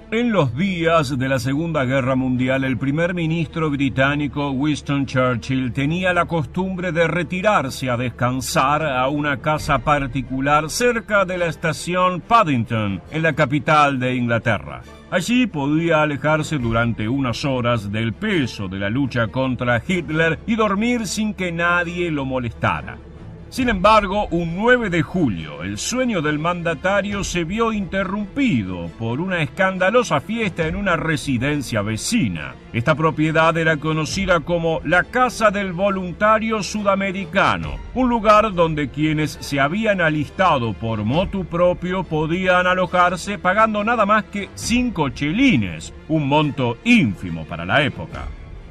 En los días de la Segunda Guerra Mundial, el primer ministro británico Winston Churchill tenía la costumbre de retirarse a descansar a una casa particular cerca de la estación Paddington, en la capital de Inglaterra. Allí podía alejarse durante unas horas del peso de la lucha contra Hitler y dormir sin que nadie lo molestara. Sin embargo, un 9 de julio, el sueño del mandatario se vio interrumpido por una escandalosa fiesta en una residencia vecina. Esta propiedad era conocida como la Casa del Voluntario Sudamericano, un lugar donde quienes se habían alistado por motu propio podían alojarse pagando nada más que 5 chelines, un monto ínfimo para la época.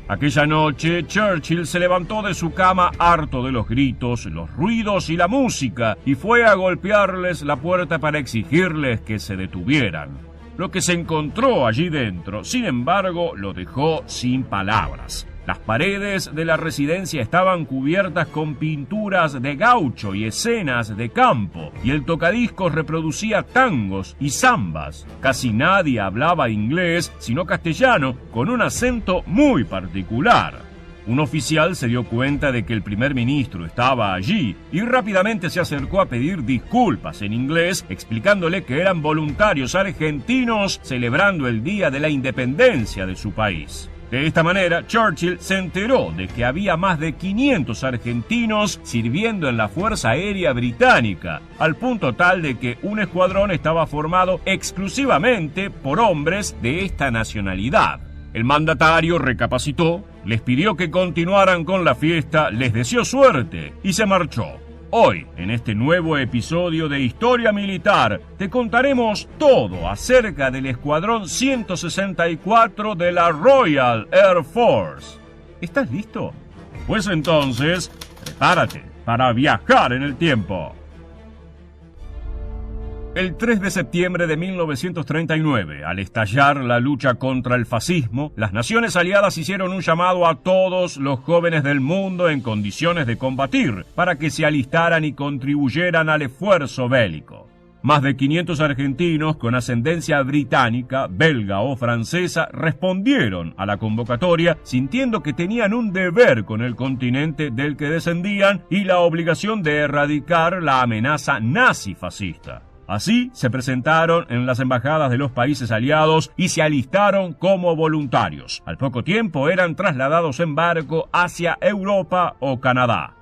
Aquella noche, Churchill se levantó de su cama harto de los gritos, los ruidos y la música y fue a golpearles la puerta para exigirles que se detuvieran. Lo que se encontró allí dentro, sin embargo, lo dejó sin palabras. Las paredes de la residencia estaban cubiertas con pinturas de gaucho y escenas de campo, y el tocadiscos reproducía tangos y zambas. Casi nadie hablaba inglés, sino castellano, con un acento muy particular. Un oficial se dio cuenta de que el primer ministro estaba allí y rápidamente se acercó a pedir disculpas en inglés, explicándole que eran voluntarios argentinos celebrando el Día de la Independencia de su país. De esta manera, Churchill se enteró de que había más de 500 argentinos sirviendo en la Fuerza Aérea Británica, al punto tal de que un escuadrón estaba formado exclusivamente por hombres de esta nacionalidad. El mandatario recapacitó, les pidió que continuaran con la fiesta, les deseó suerte y se marchó. Hoy, en este nuevo episodio de Historia Militar, te contaremos todo acerca del Escuadrón 164 de la Royal Air Force. ¿Estás listo? Pues entonces, prepárate para viajar en el tiempo. El 3 de septiembre de 1939, al estallar la lucha contra el fascismo, las naciones aliadas hicieron un llamado a todos los jóvenes del mundo en condiciones de combatir, para que se alistaran y contribuyeran al esfuerzo bélico. Más de 500 argentinos con ascendencia británica, belga o francesa respondieron a la convocatoria sintiendo que tenían un deber con el continente del que descendían y la obligación de erradicar la amenaza nazi-fascista. Así se presentaron en las embajadas de los países aliados y se alistaron como voluntarios. Al poco tiempo eran trasladados en barco hacia Europa o Canadá.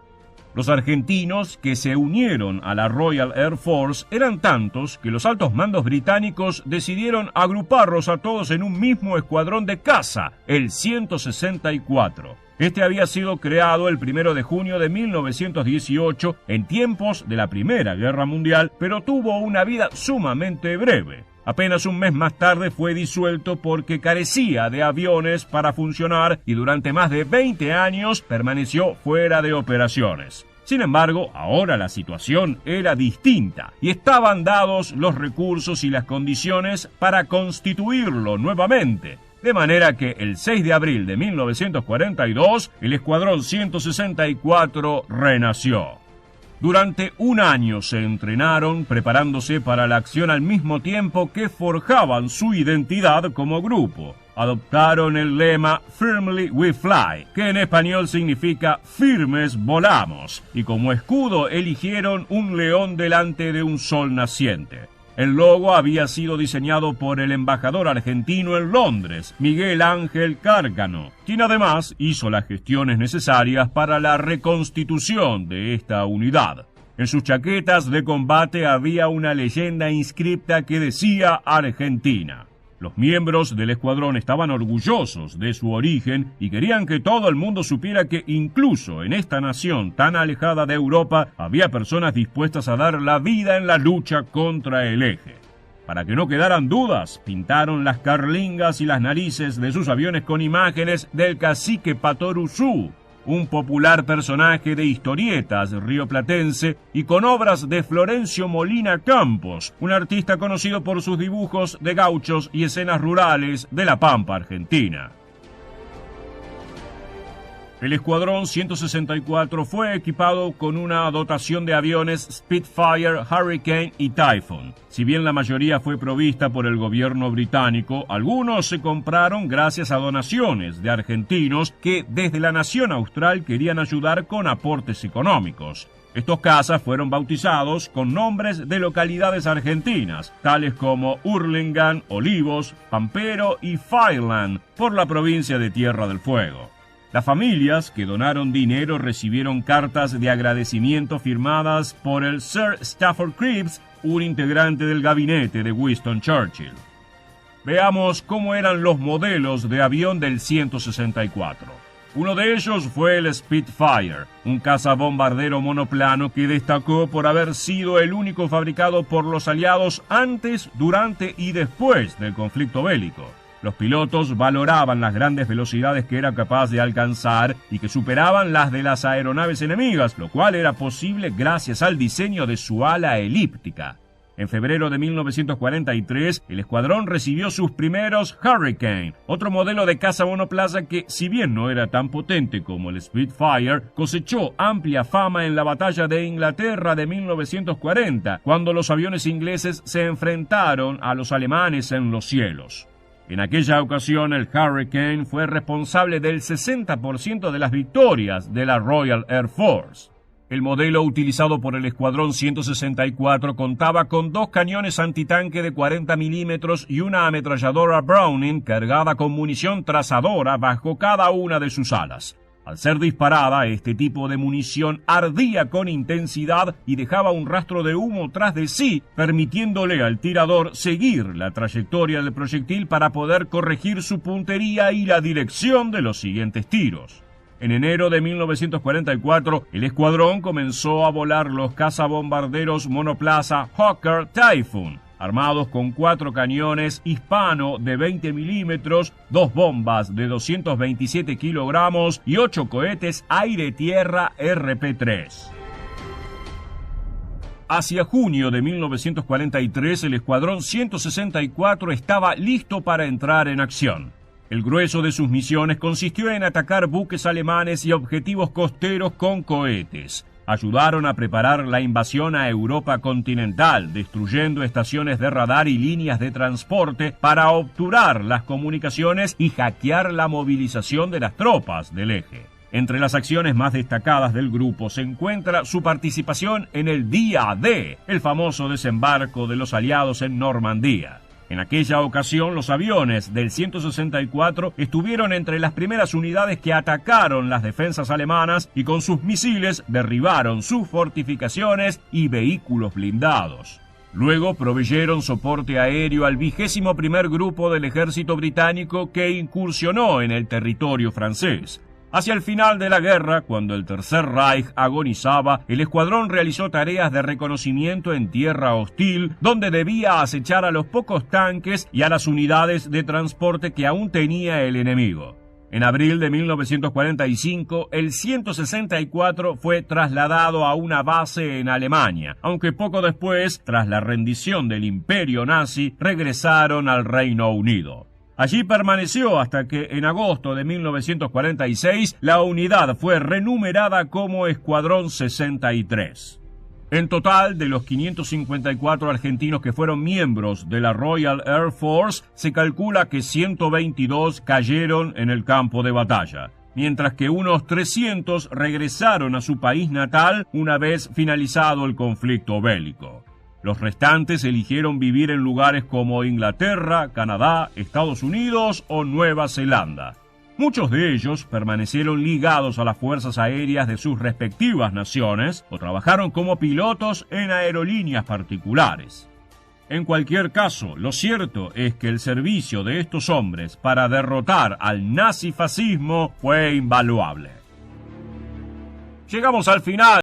Los argentinos que se unieron a la Royal Air Force eran tantos que los altos mandos británicos decidieron agruparlos a todos en un mismo escuadrón de caza, el 164. Este había sido creado el 1 de junio de 1918 en tiempos de la Primera Guerra Mundial, pero tuvo una vida sumamente breve. Apenas un mes más tarde fue disuelto porque carecía de aviones para funcionar y durante más de 20 años permaneció fuera de operaciones. Sin embargo, ahora la situación era distinta y estaban dados los recursos y las condiciones para constituirlo nuevamente. De manera que el 6 de abril de 1942, el Escuadrón 164 renació. Durante un año se entrenaron preparándose para la acción al mismo tiempo que forjaban su identidad como grupo. Adoptaron el lema Firmly We Fly, que en español significa firmes volamos, y como escudo eligieron un león delante de un sol naciente. El logo había sido diseñado por el embajador argentino en Londres, Miguel Ángel Cárcano, quien además hizo las gestiones necesarias para la reconstitución de esta unidad. En sus chaquetas de combate había una leyenda inscripta que decía Argentina. Los miembros del escuadrón estaban orgullosos de su origen y querían que todo el mundo supiera que incluso en esta nación tan alejada de Europa había personas dispuestas a dar la vida en la lucha contra el eje. Para que no quedaran dudas, pintaron las carlingas y las narices de sus aviones con imágenes del cacique Patoruzú, un popular personaje de historietas rioplatense, y con obras de Florencio Molina Campos, un artista conocido por sus dibujos de gauchos y escenas rurales de la Pampa argentina. El Escuadrón 164 fue equipado con una dotación de aviones Spitfire, Hurricane y Typhoon. Si bien la mayoría fue provista por el gobierno británico, algunos se compraron gracias a donaciones de argentinos que desde la nación austral querían ayudar con aportes económicos. Estos cazas fueron bautizados con nombres de localidades argentinas, tales como Hurlingham, Olivos, Pampero y Fireland, por la provincia de Tierra del Fuego. Las familias que donaron dinero recibieron cartas de agradecimiento firmadas por el Sir Stafford Cripps, un integrante del gabinete de Winston Churchill. Veamos cómo eran los modelos de avión del 164. Uno de ellos fue el Spitfire, un cazabombardero monoplano que destacó por haber sido el único fabricado por los aliados antes, durante y después del conflicto bélico. Los pilotos valoraban las grandes velocidades que era capaz de alcanzar y que superaban las de las aeronaves enemigas, lo cual era posible gracias al diseño de su ala elíptica. En febrero de 1943, el escuadrón recibió sus primeros Hurricane, otro modelo de caza monoplaza que, si bien no era tan potente como el Spitfire, cosechó amplia fama en la batalla de Inglaterra de 1940, cuando los aviones ingleses se enfrentaron a los alemanes en los cielos. En aquella ocasión, el Hurricane fue responsable del 60% de las victorias de la Royal Air Force. El modelo utilizado por el Escuadrón 164 contaba con 2 cañones antitanque de 40 milímetros y una ametralladora Browning cargada con munición trazadora bajo cada una de sus alas. Al ser disparada, este tipo de munición ardía con intensidad y dejaba un rastro de humo tras de sí, permitiéndole al tirador seguir la trayectoria del proyectil para poder corregir su puntería y la dirección de los siguientes tiros. En enero de 1944, el escuadrón comenzó a volar los cazabombarderos monoplaza Hawker Typhoon, armados con 4 cañones Hispano de 20 milímetros, 2 bombas de 227 kilogramos y 8 cohetes aire-tierra RP-3. Hacia junio de 1943, el Escuadrón 164 estaba listo para entrar en acción. El grueso de sus misiones consistió en atacar buques alemanes y objetivos costeros con cohetes. Ayudaron a preparar la invasión a Europa continental, destruyendo estaciones de radar y líneas de transporte para obturar las comunicaciones y hackear la movilización de las tropas del eje. Entre las acciones más destacadas del grupo se encuentra su participación en el Día D, el famoso desembarco de los aliados en Normandía. En aquella ocasión, los aviones del 164 estuvieron entre las primeras unidades que atacaron las defensas alemanas y con sus misiles derribaron sus fortificaciones y vehículos blindados. Luego proveyeron soporte aéreo al 21º Grupo del Ejército Británico que incursionó en el territorio francés. Hacia el final de la guerra, cuando el Tercer Reich agonizaba, el escuadrón realizó tareas de reconocimiento en tierra hostil, donde debía acechar a los pocos tanques y a las unidades de transporte que aún tenía el enemigo. En abril de 1945, el 164 fue trasladado a una base en Alemania, aunque poco después, tras la rendición del Imperio nazi, regresaron al Reino Unido. Allí permaneció hasta que en agosto de 1946 la unidad fue renumerada como Escuadrón 63. En total, de los 554 argentinos que fueron miembros de la Royal Air Force, se calcula que 122 cayeron en el campo de batalla, mientras que unos 300 regresaron a su país natal una vez finalizado el conflicto bélico. Los restantes eligieron vivir en lugares como Inglaterra, Canadá, Estados Unidos o Nueva Zelanda. Muchos de ellos permanecieron ligados a las fuerzas aéreas de sus respectivas naciones o trabajaron como pilotos en aerolíneas particulares. En cualquier caso, lo cierto es que el servicio de estos hombres para derrotar al nazifascismo fue invaluable. Llegamos al final